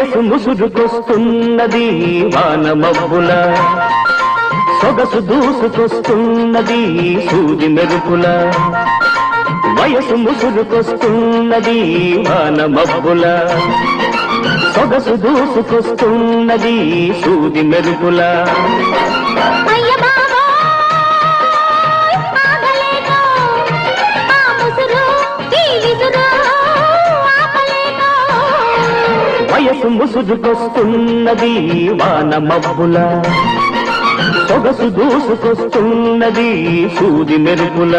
వయసు ముసురుకొస్తున్నది వాన మబ్బుల, సొగసు దూసుకొస్తున్నది సూది మెరుపుల. వయసు ముసురుకొస్తున్నది వాన మబ్బుల, సొగసు దూసుకొస్తున్నది సూది మెరుపుల. వయసు ముసురుకొస్తున్నది వాన మబ్బుల, సొగసు దూసుకొస్తున్నది సూది మెరుపుల.